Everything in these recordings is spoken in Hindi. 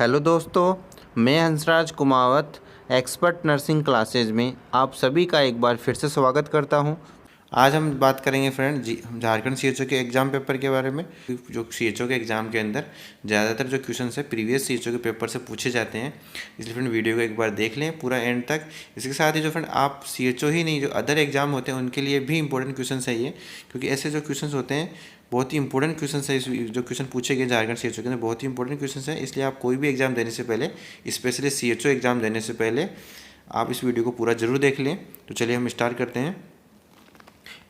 हेलो दोस्तों, मैं Hansraj Kumawat expert nursing classes में आप सभी का एक बार फिर से स्वागत करता हूं। आज हम बात करेंगे फ्रेंड हम झारखंड सीएचओ के एग्ज़ाम पेपर के बारे में। जो सीएचओ के एग्ज़ाम के अंदर ज़्यादातर जो क्वेश्चन है प्रीवियस सीएचओ के पेपर से पूछे जाते हैं, इसलिए फ्रेंड वीडियो को एक बार देख लें पूरा एंड तक। इसके साथ ही जो फ्रेंड आप सीएचओ ही नहीं, जो अदर एग्ज़ाम होते हैं उनके लिए भी इंपॉर्टेंट क्वेश्चन है ये, क्योंकि ऐसे जो क्वेश्चन होते हैं बहुत ही इंपॉर्टेंट क्वेश्चन है। जो क्वेश्चन पूछे गए झारखंड सीएचओ के अंदर बहुत ही इंपॉर्टेंट क्वेश्चन है, इसलिए आप कोई भी एग्ज़ाम देने से पहले, स्पेशली सीएचओ एग्ज़ाम देने से पहले आप इस वीडियो को पूरा जरूर देख लें। तो चलिए हम स्टार्ट करते हैं।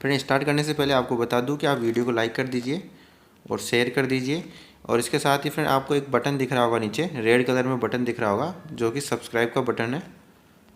फ्रेंड स्टार्ट करने से पहले आपको बता दूं कि आप वीडियो को लाइक कर दीजिए और शेयर कर दीजिए, और इसके साथ ही फ्रेंड आपको एक बटन दिख रहा होगा नीचे, रेड कलर में बटन दिख रहा होगा जो कि सब्सक्राइब का बटन है।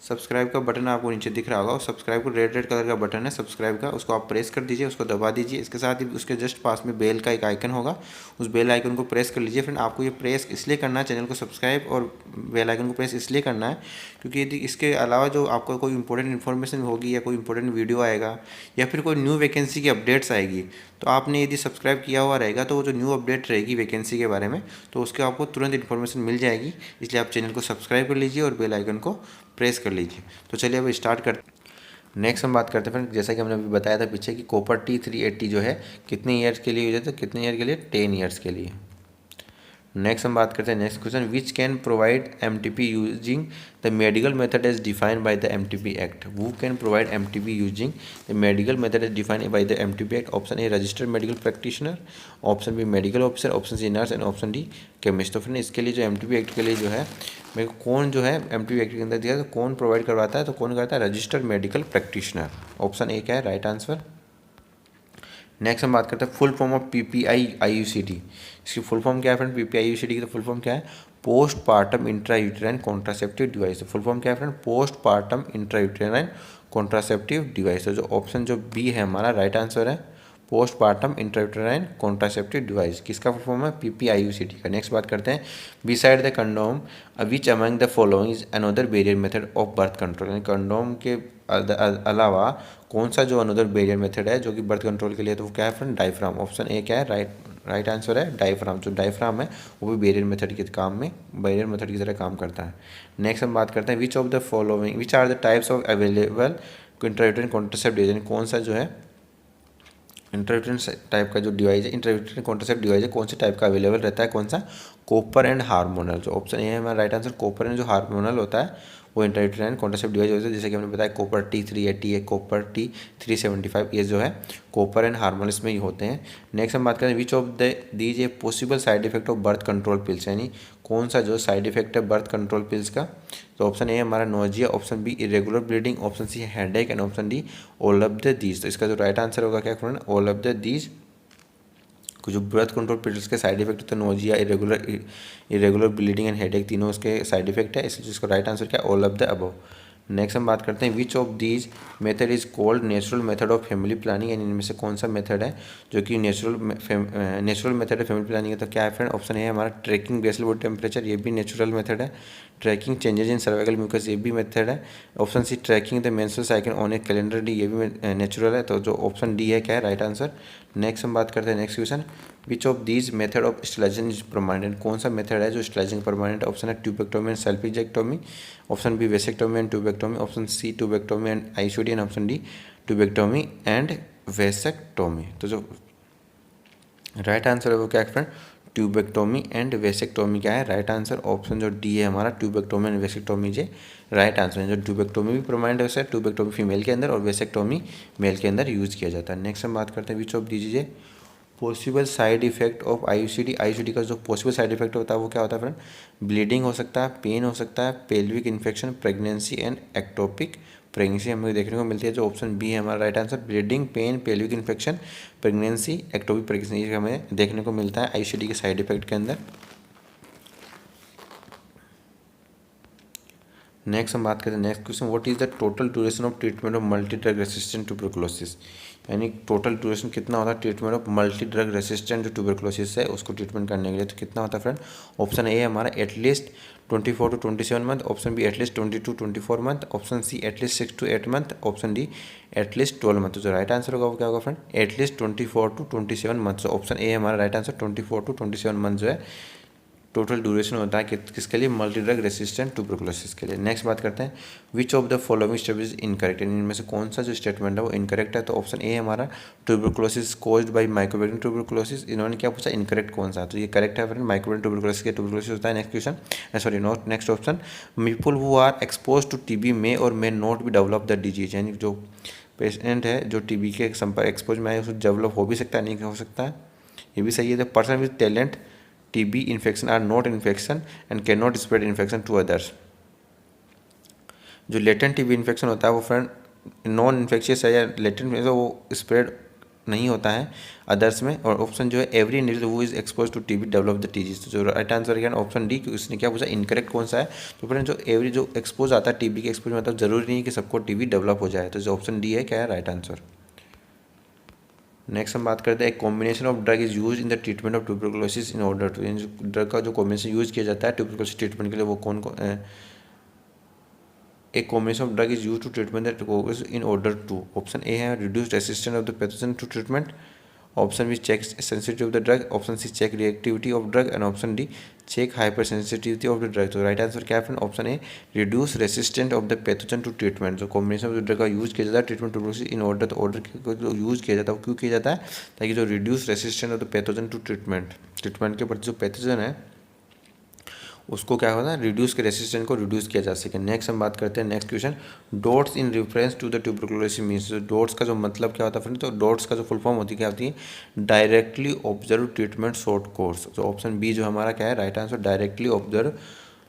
सब्सक्राइब का बटन आपको नीचे दिख रहा होगा, और सब्सक्राइब को रेड रेड कलर का बटन है सब्सक्राइब का, उसको आप प्रेस कर दीजिए, उसको दबा दीजिए। इसके साथ ही उसके जस्ट पास में बेल का एक आइकन होगा, उस बेल आइकन को प्रेस कर लीजिए। फ्रेंड आपको ये प्रेस इसलिए करना है, चैनल को सब्सक्राइब और बेल आइकन को प्रेस इसलिए करना है क्योंकि यदि इसके अलावा जो आपको कोई इंपॉर्टेंट इन्फॉर्मेशन होगी या कोई इंपॉर्टेंट वीडियो आएगा या फिर कोई न्यू वैकेंसी की अपडेट्स आएगी, तो आपने यदि सब्सक्राइब किया हुआ रहेगा तो वो जो न्यू अपडेट रहेगी वैकेंसी के बारे में, तो उसके आपको तुरंत इन्फॉर्मेशन मिल जाएगी। इसलिए आप चैनल को सब्सक्राइब कर लीजिए और बेल आइकन को प्रेस कर लीजिए। तो चलिए अब स्टार्ट करते हैं। नेक्स्ट हम बात करते हैं फ्रेंड, जैसा कि हमने अभी बताया था पीछे कि कॉपर T380 जो है कितने ईयर्स के लिए यूज है, तो कितने ईयर के लिए, 10 ईयर्स के लिए। नेक्स्ट हम बात करते हैं next question, which can provide MTP using the medical method as defined by the MTP act. Who can provide MTP using the medical method as defined by the MTP act. Option A registered medical practitioner, option B medical officer, option C nurse and option D chemist. तो फ्रेंड इसके लिए जो एमटीपी एक्ट के लिए जो है मेरे को कौन जो है एमटीपी एक्ट के अंदर दिया, तो कौन प्रोवाइड करवाता है, तो कौन करता है, registered medical practitioner. Option A क्या है राइट आंसर। नेक्स्ट हम बात करते हैं full form of PPI IUCD. इसकी फुल फॉर्म क्या है फ्रेंड, पीपीआई आईयूसीडी की तो फुल फॉर्म क्या है, post partum intrauterine contraceptive device. तो फुल फॉर्म क्या है friend, post partum intrauterine contraceptive device. तो जो ऑप्शन जो बी है हमारा राइट आंसर है, post partum intrauterine contraceptive device. किसका फुल फॉर्म है, पीपीआईयूसीडी का। नेक्स्ट बात करते हैं, beside the condom which among the following is another barrier method of birth control. यानी कंडोम के अलावा कौन सा जो अनदर बैरियर मेथड है जो कि बर्थ कंट्रोल के लिए, तो वो क्या है फ्रेंड, डायफ्राम। ऑप्शन ए क्या है राइट आंसर है डायफ्राम। जो डायफ्राम है वो भी बैरियर मेथड के काम में, बैरियर मेथड की तरह काम करता है। नेक्स्ट हम बात करते हैं, which of the following which are the types of available intrauterine contraceptive device. कौन सा जो है इंट्रायूटेराइन टाइप का जो डिवाइस है, इंट्रायूटेराइन कॉन्ट्रासेप्टिव डिवाइस है, कौन से टाइप का अवेलेबल रहता है, कौन सा, कॉपर एंड हार्मोनल। जो ऑप्शन ए है हमारा राइट आंसर, कॉपर एंड जो हार्मोनल होता है वो इंट्रायूटेराइन कॉन्ट्रासेप्टिव डिवाइस होता है। जैसे कि हमने बताया कॉपर T380 है, कॉपर T375, ये जो है कॉपर एंड हार्मोनल्स में ही होते हैं। नेक्स्ट हम बात करें, which of the these a possible side effect of birth control pills. यानी कौन सा जो साइड इफेक्ट है बर्थ कंट्रोल पिल्स का, तो ऑप्शन ए हमारा nausea, option B irregular bleeding, option C headache and option D all of the these. तो इसका जो राइट आंसर होगा क्या friend, all of the these. जो बर्थ कंट्रोल पिल्स के साइड इफेक्ट होते हैं nausea, irregular bleeding and headache, तीनों उसके साइड इफेक्ट है, इसलिए इसका राइट आंसर क्या है, all of the above. Next हम बात करते हैं, which of these method is called natural method of family planning. यानी इनमें से कौन सा मेथड है जो कि नेचुरल मेथड है फैमिली प्लानिंग है, तो क्या है फ्रेंड, ऑप्शन है हमारा ट्रैकिंग बेसल बॉडी टेम्परेचर, ये भी नेचुरल मेथड है। Tracking changes in cervical mucus, ये भी मेथड है। Option C tracking the menstrual cycle on a calendar D, ये भी नेचुरल है। तो जो ऑप्शन डी है क्या है राइट आंसर। नेक्स्ट हम बात करते हैं next question, which of these method of sterilization is permanent. कौन सा मेथड है जो स्टेलाइजिंग परमानेंट। ऑप्शन है tubectomy and salpingectomy, option B vasectomy and tubectomy, option C tubectomy and ICD and option D tubectomy and vasectomy. तो जो राइट आंसर है वो क्या है फ्रेंड, ट्यूबेक्टोमी एंड वेसेक्टोमी क्या है राइट आंसर। ऑप्शन जो डी है हमारा tubectomy and vasectomy J right answer है। जो ट्यूबेक्टोमी भी परमानेंट है, ट्यूबेक्टोमी फीमेल के अंदर और वेसेक्टोमी मेल के अंदर यूज किया जाता है। नेक्स्ट हम बात करते हैं, विच ऑफ दीजिए possible side effect of IUCD. IUCD का जो पॉसिबल साइड इफेक्ट होता है वो क्या होता है फ्रेंड, ब्लीडिंग हो सकता है, पेन हो सकता है, pelvic infection, pregnancy and ectopic pregnancy हमें देखने को मिलती है। जो ऑप्शन बी है हमारा right answer, bleeding, pain, pelvic infection, pregnancy, ectopic pregnancy हमें देखने को मिलता है आईयूसीडी के साइड इफेक्ट के अंदर। नेक्स्ट हम बात करते हैं next question, what is the total duration of treatment of multi drug resistant tuberculosis. यानी टोटल ड्यूरेशन कितना होता है treatment of multi drug resistant जो ट्यूबरकुलोसिस है उसको ट्रीटमेंट करने के लिए, तो कितना होता है फ्रेंड। ऑप्शन ए हमारा at least 24 to 27 month, option B at least 20 to 24 month, option C at least 6 to 8 month, option D at least 12 month. तो जो राइट आंसर होगा वो क्या होगा friend, at least 24 to 27 month. Option A हमारा राइट आंसर 24 to 27 मंथ जो है टोटल ड्यूरेशन होता है किसके लिए, मल्टी ड्रग रेसिस्टेंट ट्यूबरकुलोसिस के लिए। नेक्स्ट बात करते हैं, which of the following statement is incorrect, इनमें से कौन सा जो स्टेटमेंट है वो इनकरेक्ट है। तो ऑप्शन ए हमारा tuberculosis caused by mycobacterium tuberculosis, इन्होंने क्या पूछा, इनकरेक्ट कौन सा, तो ये करेक्ट है फ्रेंड, माइक्रोबैक्टीरियम ट्यूबरकुलोसिस के ट्यूबरकुलोसिस होता है। Next question, sorry not, next option, people who are expose to TB may or may not be develop the disease, यानी जो पेशेंट है जो टीबी के संपर्क एक्सपोज में है उसको डेवलप हो भी सकता है, नहीं हो सकता है, ये भी सही है। The person with talent TB infection are not infection and cannot spread infection to others। जो लेटेंट TB इन्फेक्शन होता है वो फ्रेंड नॉन इन्फेक्शियस है या लेटेंट में वो स्प्रेड नहीं होता है अदर्स में। और ऑप्शन जो है every individual who is expose to TB develop the disease, तो जो राइट आंसर है ऑप्शन डी, उसने क्या पूछा, इनकरेक्ट कौन सा है। तो फ्रेंड जो एवरी जो एक्सपोज आता है TB के एक्सपोज में, मतलब जरूरी नहीं है कि सबको TB डेवलप हो जाए, तो जो ऑप्शन डी है क्या है राइट आंसर। नेक्स्ट हम बात करते हैं, एक combination of drug is use in the treatment of tuberculosis in order to, drug का जो कॉम्बिनेशन यूज किया जाता है ट्यूबरकुलोसिस ट्रीटमेंट के लिए वो कौन एक combination of drug is use to treatment the tuberculosis in order to. Option A है reduce resistance of the pathogen to treatment, option B check sensitivity of the drug, option C check reactivity of drug and option D check hyper sensitivity of the drug. तो राइट आंसर क्या है friend, option A reduce resistant of the pathogen to treatment. जो कॉम्बिनेशन ऑफ द ड्रग का यूज किया जाता है ट्रीटमेंट ट्यूबरकुलोसिस इन ऑर्डर, तो ऑर्डर जो यूज किया जाता है वो क्यों किया जाता है, ताकि जो reduce resistant of the pathogen to treatment, treatment के प्रति जो पैथोजन है उसको क्या होता है, रिड्यूस के रेसिस्टेंस को रिड्यूस किया जा सके। नेक्स्ट हम बात करते हैं, next question, DOTS in reference to the tuberculosis means, DOTS का जो मतलब क्या होता है फ्रेंड, तो डॉट्स का जो फुल फॉर्म होती है क्या होती है, directly observe treatment short course. तो ऑप्शन बी जो हमारा क्या है right answer, directly observe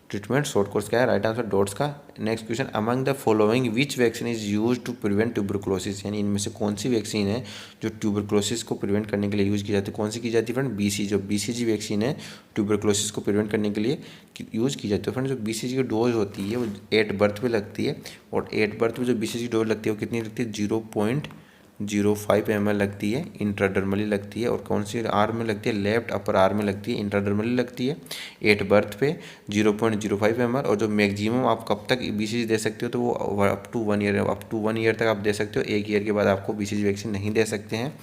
treatment short course क्या है राइट आंसर डॉट्स का। Next question, among the following which vaccine is use to prevent tuberculosis, यानी इनमें से कौन सी वैक्सीन है जो ट्यूबरकुलोसिस को प्रिवेंट करने के लिए यूज़ की जाती है, कौन सी की जाती है फ्रेंड, BCG, जो BCG वैक्सीन है ट्यूबरकुलोसिस को प्रिवेंट करने के लिए यूज़ की जाती है। फ्रेंड जो BCG की डोज होती है वो 8 बर्थ पे लगती है, और 8 बर्थ पे जो BCG डोज लगती है वो कितनी लगती है, 0.05 ml लगती है, इंट्राडर्मली लगती है, और कौन सी आर्म में लगती है, लेफ्ट अपर आर्म में लगती है, इंट्राडर्मली लगती है 8 बर्थ पे 0.05 ml। और जो मैक्सिमम आप कब तक BCG दे सकते हो, तो वो अप टू 1 ईयर तक आप दे सकते हो, 1 ईयर के बाद आपको BCG वैक्सीन नहीं दे सकते हैं।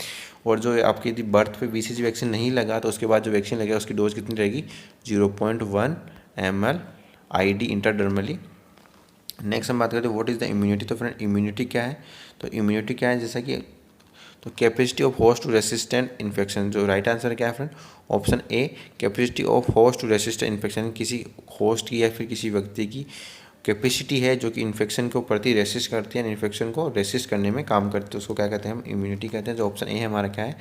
और जो आपकी यदि बर्थ पे BCG वैक्सीन नहीं लगा तो उसके बाद जो वैक्सीन लगेगा उसकी डोज कितनी रहेगी, 0.1 ml ID इंट्राडर्मली। नेक्स्ट हम बात करते हैं व्हाट इज़ द इम्यूनिटी। तो फ्रेंड इम्यूनिटी क्या है, तो इम्यूनिटी क्या है, जैसा कि तो capacity of host to resistant infection, जो राइट आंसर क्या है friend, option A capacity of host to resistant infection, किसी होस्ट की या फिर किसी व्यक्ति की कैपेसिटी है जो कि इन्फेक्शन को प्रति रेसिस्ट करती है, इन्फेक्शन को रेसिस्ट करने में काम करती है, उसको क्या कहते हैं हम, इम्यूनिटी कहते हैं। जो ऑप्शन ए है हमारा क्या है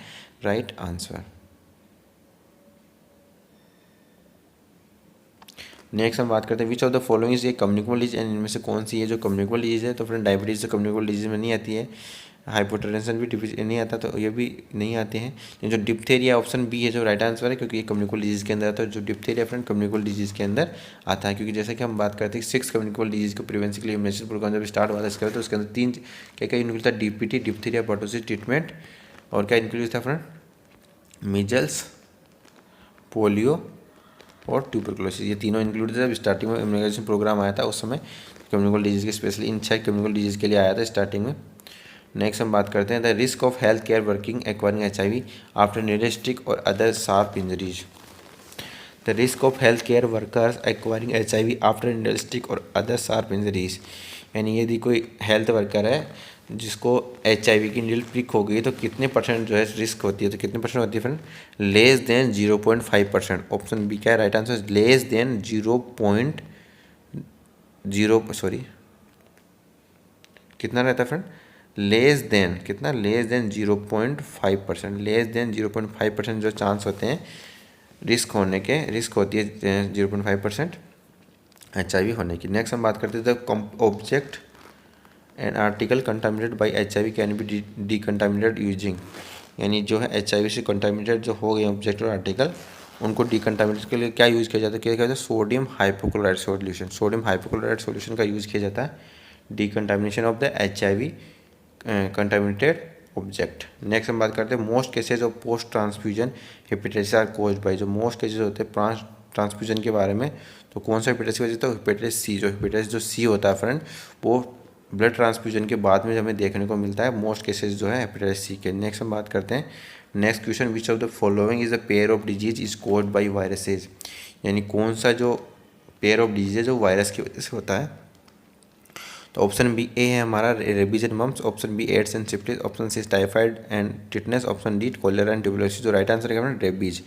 राइट आंसर। नेक्स्ट हम बात करते हैं which of the following is a communicable disease, and इनमें से कौन सी है जो कम्युनिकेबल डिजीज है। तो फ्रेंड डायबिटीज तो कम्युनिकेबल डिजीज में नहीं आती है, हाइपोटेंशन भी नहीं आता, तो ये भी नहीं आते हैं। जो डिप्थेरिया ऑप्शन बी है जो राइट आंसर है, क्योंकि ये कम्युनिकेबल डिजीज के अंदर आता है। जो डिप्थेरिया फ्रेंड कम्युनिकेबल डिजीज के अंदर आता है, क्योंकि जैसे कि हम बात करते हैं 6 कम्युनिकेबल डिजीज को प्रिवेंशन के लिए इम्यूनाइजेशन प्रोग्राम जब स्टार्ट हुआ था इसके, तो उसके अंदर 3 क्या क्या इंक्लूड था, DPT डिप्थेरिया पर्टोसिस ट्रीटमेंट, और क्या इंक्लूड था फ्रेंड, मीजल्स, पोलियो और ट्यूबरकुलोसिस, ये तीनों इंक्लूड थे। जब स्टार्टिंग में इम्यूनाइजेशन प्रोग्राम आया था उस समय कम्युनिकेबल डिजीज के स्पेशली इन 6 कम्युनिकेबल डिजीज के लिए आया था स्टार्टिंग में। नेक्स्ट हम बात करते हैं the risk of health care working acquiring HIV after needle stick or other sharp injuries. The risk of health care workers acquiring HIV after needle stick or other sharp injuries, यानी यदि कोई हेल्थ वर्कर है जिसको HIV की नीडल प्रिक हो गई तो कितने परसेंट जो है रिस्क होती है, तो कितने परसेंट होती है friend, less than 0.5%। Option B क्या है right answer, less than 0.0 sorry कितना रहता है फ्रेंड, लेस देन कितना, लेस देन 0.5%, लेस देन 0.5% जो चांस होते हैं रिस्क होने के, रिस्क होती है 0.5% HIV होने की। नेक्स्ट हम बात करते हैं the object an article contaminated by HIV can be decontaminated using, यानी जो है HIV से कंटामिनेटेड जो हो गए ऑब्जेक्ट और आर्टिकल उनको डिकंटामिनेट के लिए क्या यूज़ किया जाता है, क्या कहते हैं, sodium hypochlorite solution, sodium hypochlorite solution का यूज़ किया जाता है decontamination of the HIV contaminated object. Next हम बात करते हैं most cases of post transfusion hepatitis are caused by, जो मोस्ट केसेज होते हैं ट्रांसफ्यूजन के बारे में, तो कौन सा हेपेटाइटिस की वजह से, तो हेपेटाइटिस C, जो हेपेटाइटिस जो C होता है फ्रेंड वो ब्लड ट्रांसफ्यूजन के बाद में हमें देखने को मिलता है मोस्ट केसेस जो है हेपेटाइटिस C के। नेक्स्ट हम बात करते हैं next question, which of the following is a pair of disease is caused by viruses, यानी कौन सा जो पेयर ऑफ डिजीज है जो वायरस की वजह से होता है। तो ऑप्शन बी ए है हमारा rabies and mumps, option B AIDS and syphilis, option C typhoid and tetanus, option D cholera and tuberculosis. जो राइट आंसर है रेबीज।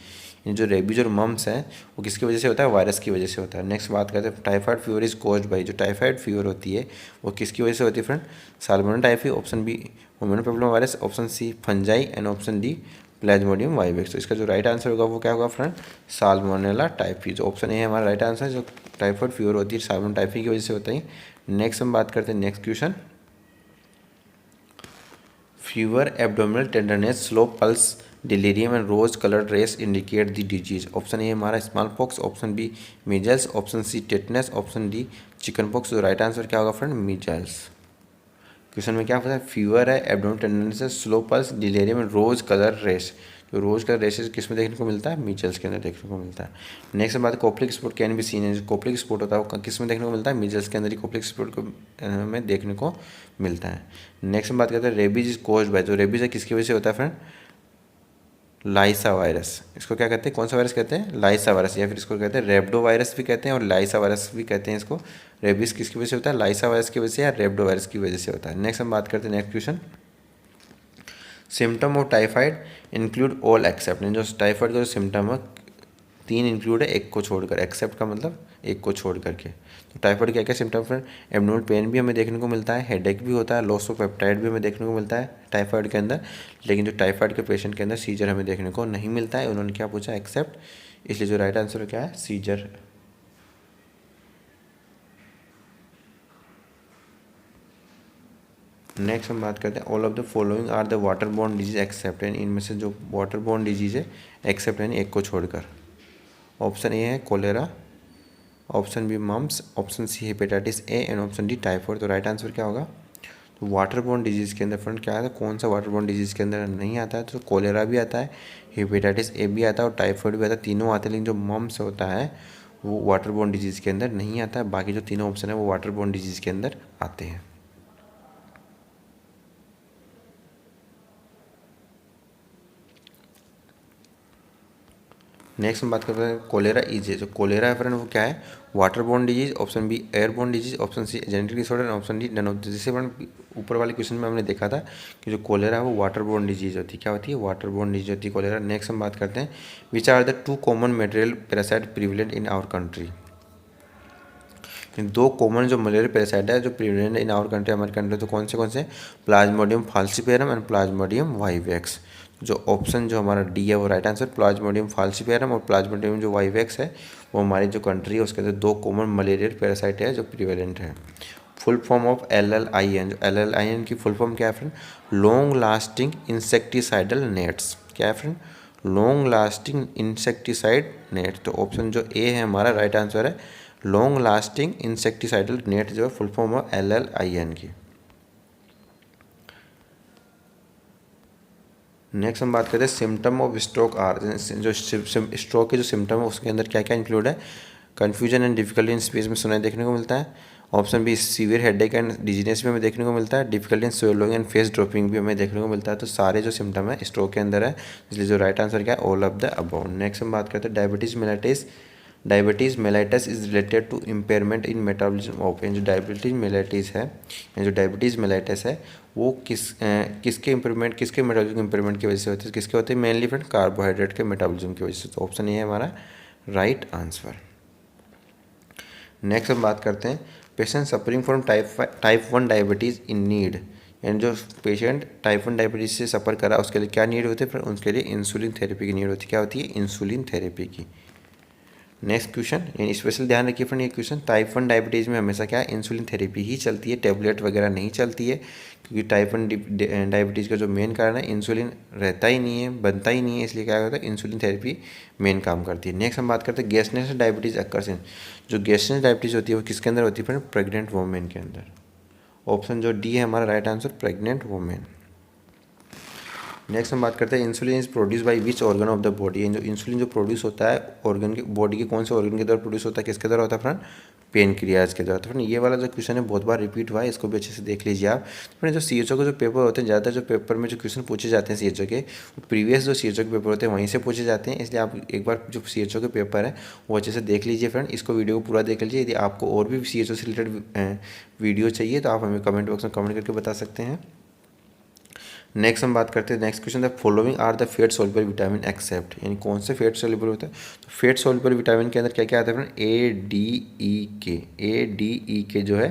ये जो रेबीज और मम्स है वो किसकी वजह से होता है, वायरस की वजह से होता है। नेक्स्ट बात करते हैं typhoid fever is caused by. जो टाइफाइड फीवर होती है वो किसकी वजह से होती है friend, salmonella typhi, option B human papilloma virus, option C fungi and option D plasmodium vivax. तो इसका जो राइट आंसर होगा वो क्या होगा फ्रेंड, साल्मोनेला टाइफी। जो ऑप्शन ए है हमारा राइट आंसर। जो टाइफाइड फीवर होती है साल्मोनेला टाइफी की वजह से होता है। नेक्स्ट हम बात करते हैं next question, fever, abdominal tenderness, slow pulse, delirium and rose coloured rash indicate the disease. Option A हमारा small pox, option B measles, option C tetanus, option D chicken pox. तो राइट आंसर क्या होगा फ्रेंड, मीजल्स। क्वेश्चन में क्या पता है, फीवर है, एब्डोमिनल टेंडरनेस है, slow pulse, delirium and rose colour rash. जो रोज कलर रेसेस किस में देखने को मिलता है, मीजल्स के अंदर देखने को मिलता है। नेक्स्ट बात Koplik spot can be seen है। जो कोप्लिक स्पॉट होता है वो किस में देखने को मिलता है, मीजल्स के अंदर ही कोप्लिक स्पॉट को में देखने को मिलता है। नेक्स्ट बात करते हैं रेबीज इज कोज्ड बाय। जो रेबीज है किसकी वजह से होता है फ्रेंड, लाइसा वायरस। इसको क्या कहते हैं, कौन सा वायरस कहते हैं, लाइसा वायरस, या फिर इसको कहते हैं रेब्डो वायरस भी कहते हैं और लाइसा वायरस भी कहते हैं इसको। रेबीज किसकी वजह से होता है, लाइसा वायरस की वजह से या रेब्डो वायरस की वजह से होता है। नेक्स्ट हम बात करते हैं next question, symptom of typhoid include all except. जो टाइफाइड का जो सिम्टम है 3 इंक्लूड है, एक को छोड़कर। एक्सेप्ट का मतलब एक को छोड़ करके। तो टाइफाइड क्या क्या सिम्टम फ्रेंड, एब्डोमिनल पेन भी हमें देखने को मिलता है, हेडेक भी होता है, लॉस ऑफ एपेटाइट भी हमें देखने को मिलता है टाइफाइड के अंदर। लेकिन जो टाइफाइड के पेशेंट के अंदर सीजर हमें देखने को नहीं मिलता है। उन्होंने क्या पूछा, एक्सेप्ट, इसलिए जो राइट आंसर क्या है, सीजर। नेक्स्ट हम बात करते हैं all of the following are the water borne disease except. यानी इनमें से जो वाटर बोर्न डिजीज है एक्सेप्ट यानी एक को छोड़कर। ऑप्शन ए है cholera, option B mumps, option C hepatitis A and option D typhoid. तो राइट आंसर क्या होगा, तो वाटर बोर्न डिजीज़ के अंदर फ्रेंड क्या आता है, कौन सा वाटर बोर्न डिजीज़ के अंदर नहीं आता है, तो कोलेरा भी आता है, हेपेटाइटिस ए भी आता है और टाइफाइड भी आता है, तीनों आते हैं। लेकिन जो मम्स होता है वो वाटर बोर्न डिजीज़ के अंदर नहीं आता है। बाकी जो तीनों ऑप्शन है वो वाटर बोर्न डिजीज़ के अंदर आते हैं। नेक्स्ट हम बात करते हैं कोलेरा इज। जो कोलेरा है फ्रेंड वो क्या है, water borne disease, option B air borne disease, option C genetic disorder, option D none of this. जैसे फ्रेंड ऊपर वाले क्वेश्चन में हमने देखा था कि जो कोलेरा है वो वाटर बोर्न डिजीज होती है। क्या होती है, वाटर बोर्न डिजीज होती है कोलेरा। नेक्स्ट हम बात करते हैं which are the 2 common malarial parasite prevalent in our country. 2 common जो मलेरिया पैरासाइट है जो प्रिविलेंट इन आवर कंट्री, हमारे कंट्री, तो कौन से plasmodium falciparum and plasmodium vivax. जो ऑप्शन जो हमारा डी है वो राइट आंसर, प्लाज्मोडियम फाल्सिपेरम और प्लाज्मोडियम जो वाइवेक्स है वो हमारी जो कंट्री है उसके अंदर 2 कॉमन मलेरियल पैरासाइट है जो प्रिवेलेंट है। Full form of LLIN। जो LLIN की फुल फॉर्म क्या है friend, long lasting insecticidal nets. क्या है friend, long lasting insecticide net. तो ऑप्शन जो ए है हमारा राइट आंसर है, लॉन्ग लास्टिंग इंसेक्टिसाइडल नेट जो है फुल फॉर्म ऑफ LLIN की। नेक्स्ट हम बात करते हैं सिम्टम ऑफ स्ट्रोक आर। जो स्ट्रोक के जो सिम्टम है उसके अंदर क्या क्या इंक्लूड है, confusion and difficulty in speech में सुनाई देखने को मिलता है, option B severe headache and dizziness भी हमें देखने को मिलता है, difficulty in swallowing and face drooping भी हमें देखने को मिलता है। तो सारे जो सिम्टम है स्ट्रोक के अंदर है, इसलिए जो राइट आंसर क्या है, all of the above. Next हम बात करते हैं diabetes mellitus. Diabetes mellitus is related to impairment in metabolism of. जो डायबिटीज़ मेलाइटिस है, जो डायबिटीज़ मेलाइटिस है वो किसके इम्प्रूवमेंट, किसके मेटाबॉलिज्म इम्प्रूवमेंट की वजह से होती है, किसके होते हैं, मेनली फ्रेंड कार्बोहाइड्रेट के मेटाबॉलिज्म की वजह से। तो ऑप्शन ये है हमारा राइट आंसर। नेक्स्ट हम बात करते हैं patient suffering from type 1 diabetes in need. यानी जो पेशेंट टाइप 1 डायबिटीज़ से सफ़र करा उसके लिए क्या नीड होती है, फिर उसके लिए इंसुलिन थेरेपी की नीड होती है। क्या होती है, इंसुलिन थेरेपी की। नेक्स्ट क्वेश्चन, यानी स्पेशल ध्यान रखिए फ्रेंड ये क्वेश्चन, टाइप 1 डायबिटीज़ में हमेशा क्या है, इंसुलिन थेरेपी ही चलती है, टेबलेट वगैरह नहीं चलती है, क्योंकि टाइप 1 डायबिटीज़ का जो मेन कारण है इंसुलिन रहता ही नहीं है, बनता ही नहीं है, इसलिए क्या होता है, इंसुलिन थेरेपी मेन काम करती है। नेक्स्ट हम बात करते हैं गैस्ट्रेशनल डायबिटीज़ अकर्स इन। जो गैस्ट्रेशनल डायबिटीज़ होती है वो किसके अंदर होती है फ्रेंड, प्रेग्नेंट वोमेन के अंदर। ऑप्शन जो डी है हमारा right answer, pregnant women. Next हम बात करते हैं insulin is produce by which organ of the body. जो इंसुलिन जो प्रोड्यूस होता है ऑर्गन के, बॉडी के कौन से ऑर्गन के द्वारा प्रोड्यूस होता है, किसके द्वारा होता है फ्रेंड, पेनक्रियाज के द्वारा। तो फ्रेंड ये वाला जो क्वेश्चन है बहुत बार रिपीट हुआ है, इसको भी अच्छे से देख लीजिए आप। फ्रेंड जो सीएचओ के जो पेपर होते हैं, ज़्यादातर जो पेपर में जो क्वेश्चन पूछे जाते हैं सीएचओ के, प्रीवियस जो सीएचओ के पेपर होते हैं वहीं से पूछे जाते हैं, इसलिए आप एक बार जो सीएचओ के पेपर है वो अच्छे से देख लीजिए फ्रेंड। इसको वीडियो को पूरा देख लीजिए। यदि आपको और भी सीएचओ से रिलेटेड वीडियो चाहिए तो आप हमें कमेंट बॉक्स में कमेंट करके बता सकते हैं। नेक्स्ट हम बात करते हैं next question, the following are the fat soluble vitamin except, यानी कौन से फेट सोल्यूबल होता है। तो फेट सोल्यूबल विटामिन के अंदर क्या क्या आता है फ्रेंड, ए डी ई के जो है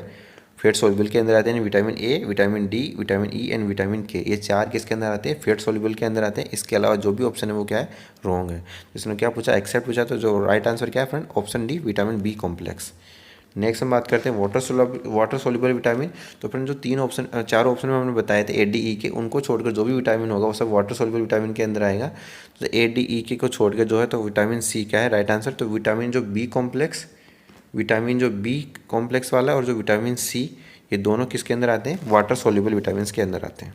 फेट सोल्यूबल के अंदर आते हैं। Vitamin A, vitamin D, vitamin E and vitamin के, ये चार किसके अंदर आते हैं, फेट सोल्यूबल के अंदर आते हैं। इसके अलावा जो भी ऑप्शन है वो क्या है, रॉन्ग है। इसमें क्या पूछा, एक्सेप्ट पूछा, तो जो राइट आंसर क्या है friend, option D vitamin B complex. Next हम बात करते हैं वाटर सोल्यूबल विटामिन। तो फ्रेंड जो चार ऑप्शन में हमने बताए थे ए डी ई के, उनको छोड़कर जो भी विटामिन होगा वो सब वाटर सोल्यूबल विटामिन के अंदर आएगा। तो ए डी ई के को छोड़कर जो है तो विटामिन सी क्या है राइट आंसर। तो विटामिन जो बी कॉम्प्लेक्स वाला और जो विटामिन सी, ये दोनों किसके अंदर आते हैं, वाटर सोल्यूबल विटामिन के अंदर आते हैं।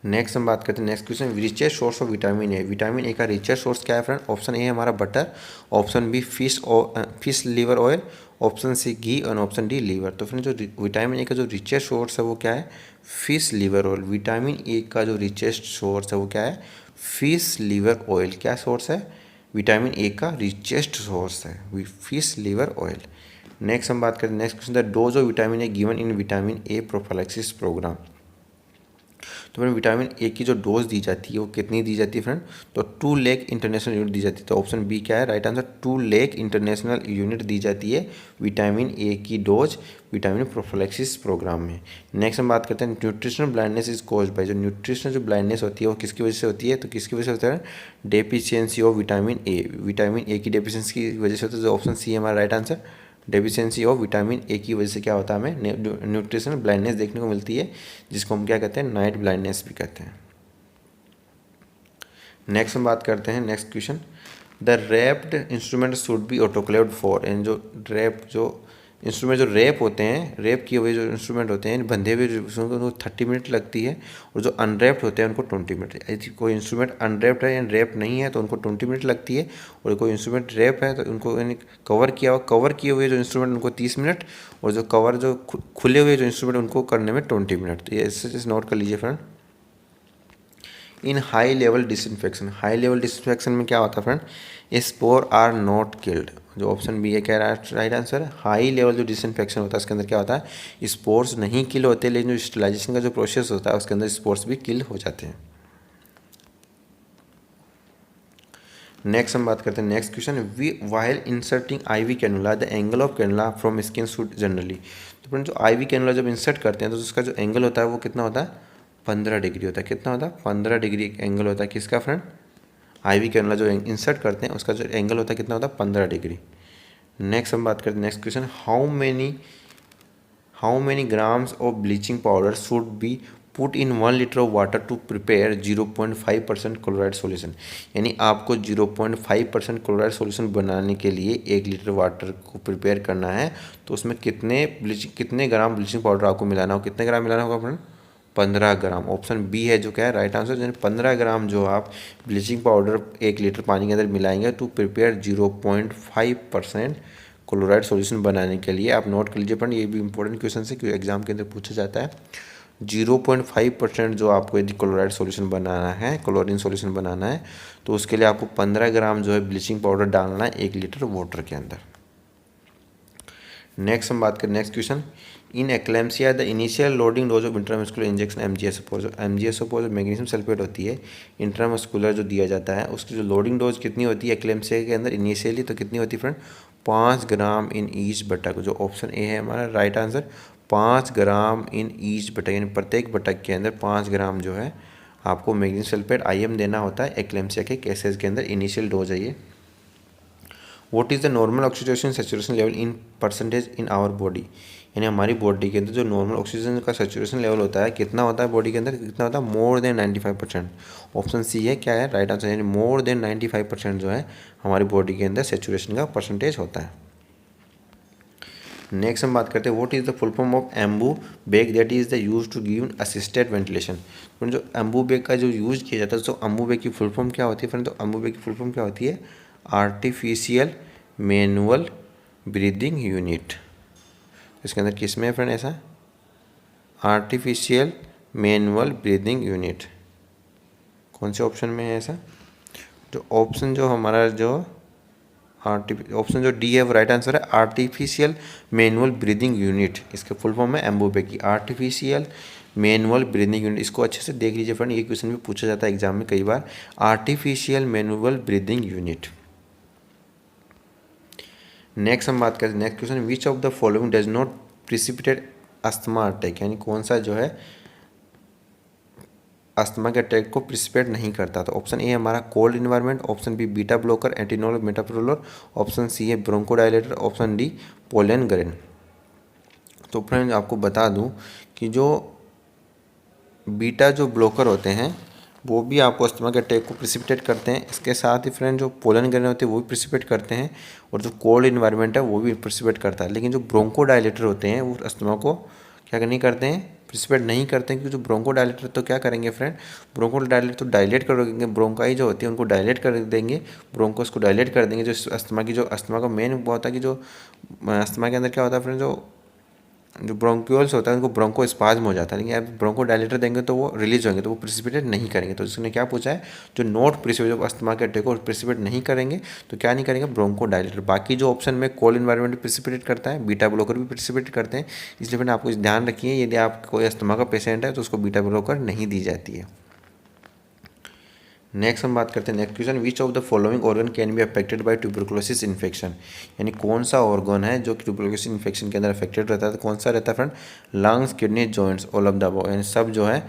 नेक्स्ट हम बात करते हैं next question, richest source of vitamin A. Vitamin A का रिचेस्ट सोर्स क्या है फ्रेंड, ऑप्शन ए है हमारा butter, option B fish liver oil, option C ghee और ऑप्शन डी लीवर। तो फ्रेंड जो विटामिन ए का जो रिचेस्ट सोर्स है वो क्या है, fish liver oil. Vitamin A का जो रिचेस्ट सोर्स है वो क्या है, फिश लीवर ऑयल। क्या सोर्स है, विटामिन ए का रिचेस्ट सोर्स है फिश लीवर ऑयल। नेक्स्ट हम बात करते हैं next question, the dose of vitamin A given in vitamin A prophylaxis program. तो फ्रेंड विटामिन ए की जो डोज दी जाती है वो कितनी दी जाती है फ्रेंड, तो 2 लाख इंटरनेशनल यूनिट दी जाती है। तो ऑप्शन बी क्या है right answer, 2 lakh international unit दी जाती है विटामिन ए की डोज विटामिन प्रोफिलैक्सिस प्रोग्राम में। नेक्स्ट हम बात करते हैं nutritional blindness is caused by. जो न्यूट्रिशनल जो ब्लाइंडनेस होती है वो किसकी वजह से होती है, तो किसकी वजह से होता है, deficiency of vitamin A. Vitamin A की डेफिशिएंसी की वजह से होता है। जो ऑप्शन सी है हमारा right answer, deficiency of vitamin A की वजह से क्या होता है, हमें न्यूट्रिशनल ब्लाइंडनेस देखने को मिलती है, जिसको हम क्या कहते हैं, नाइट ब्लाइंडनेस भी कहते हैं। नेक्स्ट हम बात करते हैं next question, the wrapped instrument should be autoclaved for. And जो इंस्ट्रूमेंट जो रैप होते हैं, रैप किए हुए जो इंस्ट्रूमेंट होते हैं बंधे हुए उनको 30 मिनट लगती है, और जो अनरैप्ड होते हैं उनको 20 मिनट। यदि कोई इंस्ट्रूमेंट अनरैप्ड है या रैप नहीं है तो उनको 20 मिनट लगती है, और कोई इंस्ट्रूमेंट रैप है तो उनको यानी कवर किए हुए जो इंस्ट्रूमेंट उनको 30 मिनट, और जो खुले हुए जो इंस्ट्रूमेंट उनको करने में 20 मिनट। तो ये इससे नोट कर लीजिए फ्रेंड। इन हाई लेवल डिसइंफेक्शन में क्या होता है friend, spore are not killed. जो ऑप्शन बी है क्या राइट आंसर है, हाई लेवल जो डिसइंफेक्शन होता है उसके अंदर क्या होता है, स्पोर्स नहीं किल होते, लेकिन जो स्टरलाइजेशन का जो प्रोसेस होता है उसके अंदर स्पोर्स भी किल हो जाते हैं। नेक्स्ट हम बात करते हैं next question, while inserting IV cannula the angle of cannula from skin should generally. तो फ्रेंड जो आईवी कैनुला जब इंसर्ट करते हैं तो उसका जो एंगल होता है वो कितना होता है, 15 डिग्री होता है। कितना होता है, 15 डिग्री एंगल होता है किसका फ्रेंड, आईवी कैनुला जो इंसर्ट करते हैं उसका जो एंगल होता है कितना होता है, 15 डिग्री। नेक्स्ट हम बात करते हैं next question, how many grams of bleaching powder should be put in 1 litre of water to prepare 0.5% chloride solution. यानी आपको 0.5% क्लोराइड सॉल्यूशन बनाने के लिए 1 लीटर वाटर को प्रिपेयर करना है, तो उसमें कितने ग्राम ब्लीचिंग पाउडर आपको मिलाना हो, कितने ग्राम मिलाना होगा फ्रेंड, 15 ग्राम। ऑप्शन बी है जो क्या है राइट आंसर, यानी 15 ग्राम जो आप ब्लीचिंग पाउडर 1 लीटर पानी के अंदर मिलाएंगे टू प्रिपेयर 0.5% क्लोराइड सॉल्यूशन बनाने के लिए। आप नोट कर लीजिए फ्रेंड, ये भी इंपॉर्टेंट क्वेश्चन है क्योंकि एग्जाम के अंदर पूछा जाता है। 0.5% जो आपको यदि क्लोराइड सॉल्यूशन बनाना है, क्लोरीन सॉल्यूशन बनाना है, तो उसके लिए आपको 15 ग्राम जो है ब्लीचिंग पाउडर डालना है 1 लीटर वाटर के अंदर। नेक्स्ट हम बात करें next question, in eclampsia the initial loading dose of intramuscular injection MGSO. जो एमजीएसओ जो मैग्नीशियम सल्फेट होती है इंट्रामस्कुलर जो दिया जाता है, उसकी जो लोडिंग डोज कितनी होती है एक्लेम्सिया के अंदर इनिशियली, तो कितनी होती है फ्रेंड, 5 ग्राम इन ईच बटक। जो ऑप्शन ए है हमारा right answer, 5 gram in each buttock, यानी प्रत्येक बटक के अंदर 5 ग्राम जो है आपको मैग्नीशियम सल्फेट आईएम देना होता है एक्लेम्सिया के केसेस के अंदर। इनिशियल डोज है ये। What is the normal oxygen saturation level in percentage in our body. यानी हमारी बॉडी के अंदर जो नॉर्मल ऑक्सीजन का सेचुरेशन लेवल होता है कितना होता है बॉडी के अंदर, कितना होता है, मोर देन 95%। ऑप्शन सी है क्या है राइट आंसर, यानी मोर देन 95% जो है हमारी बॉडी के अंदर सेचुरेशन का परसेंटेज होता है। नेक्स्ट हम बात करते हैं what is the full form of Ambu bag that is the use to give assisted ventilation. Friend जो एम्बू बैग का जो यूज़ किया जाता है तो एम्बू बैग की फुल फॉर्म क्या होती है फ्रेंड? तो एम्बू बैग की फुल फॉर्म क्या होती है? Artificial manual breathing unit. इसके अंदर किस में है फ्रेंड ऐसा? Artificial manual breathing unit. कौन से ऑप्शन में है ऐसा? जो ऑप्शन जो हमारा जो ऑप्शन जो डी है वो राइट आंसर है, आर्टिफिशियल मैनुअल ब्रीदिंग यूनिट। इसका फुल फॉर्म है एम्बूबे की, आर्टिफिशियल मैनुअल ब्रीदिंग यूनिट। इसको अच्छे से देख लीजिए फ्रेंड, ये क्वेश्चन भी पूछा जाता है एग्जाम में कई बार, artificial manual breathing unit. Next हम बात करते हैं next question, which of the following does not precipitate asthma attack, यानी कौन सा जो है अस्थमा के अटैक को प्रिसिपेट नहीं करता। तो ऑप्शन ए हमारा cold environment, option B beta blocker atenolol metoprolol, option C है bronchodilator, option D pollen grain. तो फ्रेंड आपको बता दूं कि जो बीटा जो ब्लॉकर होते हैं वो भी आपको अस्थमा के अटैक को प्रिसिपिटेट करते हैं। इसके साथ ही फ्रेंड जो पोलन ग्रेन होते हैं वो भी प्रिसिपिटेट करते हैं, और जो कोल्ड इन्वायरमेंट है वो भी प्रिसिपिटेट करता है। लेकिन जो ब्रोंकोडायलेटर होते हैं वो अस्थमा को क्या नहीं करते हैं? प्रिसिपेट नहीं करते हैं। क्योंकि जो ब्रोंकोडायलेटर तो क्या करेंगे फ्रेंड? ब्रोंकोडायलेटर तो डायलेट कर देंगे, ब्रोंकाई जो होती है उनको डायलेट कर देंगे, ब्रोंकोस को डायलेट कर देंगे। जो अस्थमा का मेन वो होता है कि जो अस्थमा के अंदर क्या होता है फ्रेंड, जो ब्रोंक्यूल्स होता है उनको ब्रोंको स्पाज्म हो जाता है। लेकिन आप ब्रोंको डायलेटर देंगे तो वो रिलीज होंगे, तो वो प्रिसिपिटेट नहीं करेंगे। तो इसने क्या पूछा है, जो नॉट प्रिसिपिटेट, जो अस्थमा के अटैक को प्रिसिपिटेट नहीं करेंगे तो क्या नहीं करेंगे? Bronchodilator. बाकी जो ऑप्शन में कोल्ड इन्वायरमेंट प्रिसिपिटेट करता है, बीटा ब्लॉकर भी प्रिसिपिटेट करते हैं। इसलिए फ्रेंड आपको ध्यान रखिए, यदि आप कोई अस्थमा का पेशेंट है तो उसको बीटा ब्लॉकर नहीं दी जाती है। नेक्स्ट हम बात करते हैं next question, which of the following organ can be affected by tuberculosis infection, यानी कौन सा ऑर्गन है जो ट्यूबरकुलोसिस इन्फेक्शन के अंदर अफेक्टेड रहता है। तो कौन सा रहता है friend? Lungs, kidney, joints, all of the above, यानी सब जो है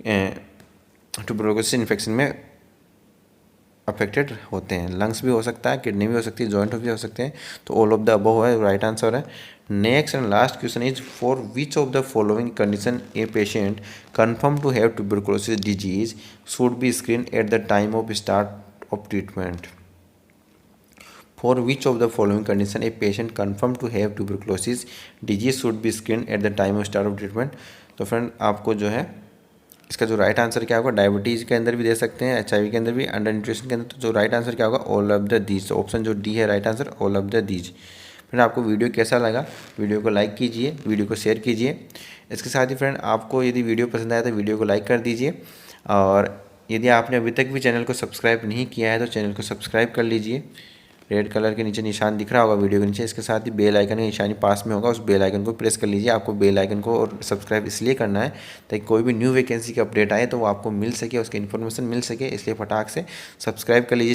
ट्यूबरकुलोसिस इन्फेक्शन में अफेक्टेड होते हैं। लंग्स भी हो सकता है, किडनी भी हो सकती है, जॉइंट भी हो सकते हैं। तो ऑल ऑफ द अबव है राइट आंसर है। Next and last question is, for which of the following condition a patient confirm to have tuberculosis disease should be screen at the time of start of treatment. For which of the following condition a patient confirm to have tuberculosis disease should be screen at the time of start of treatment. तो फ्रेंड आपको जो है इसका जो राइट आंसर क्या होगा, डायबिटीज़ के अंदर भी दे सकते हैं, HIV के अंदर भी, अंडर न्यूट्रिशन के अंदर। तो जो राइट आंसर क्या होगा? All of the these. तो ऑप्शन जो डी है right answer, all of the these. Friend आपको वीडियो कैसा लगा? वीडियो को लाइक कीजिए, वीडियो को शेयर कीजिए। इसके साथ ही फ्रेंड आपको यदि वीडियो पसंद आया तो वीडियो को लाइक कर दीजिए, और यदि आपने अभी तक भी चैनल को सब्सक्राइब नहीं किया है तो चैनल को सब्सक्राइब कर लीजिए। रेड कलर के नीचे निशान दिख रहा होगा वीडियो के नीचे, इसके साथ ही बेल आइकन का निशान पास में होगा, उस बेल आइकन को प्रेस कर लीजिए। आपको बेल आइकन को और सब्सक्राइब इसलिए करना है ताकि कोई भी न्यू वैकेंसी का अपडेट आए तो वो आपको मिल सके, उसकी इन्फॉर्मेशन मिल सके, इसलिए फटाक से सब्सक्राइब कर लीजिए।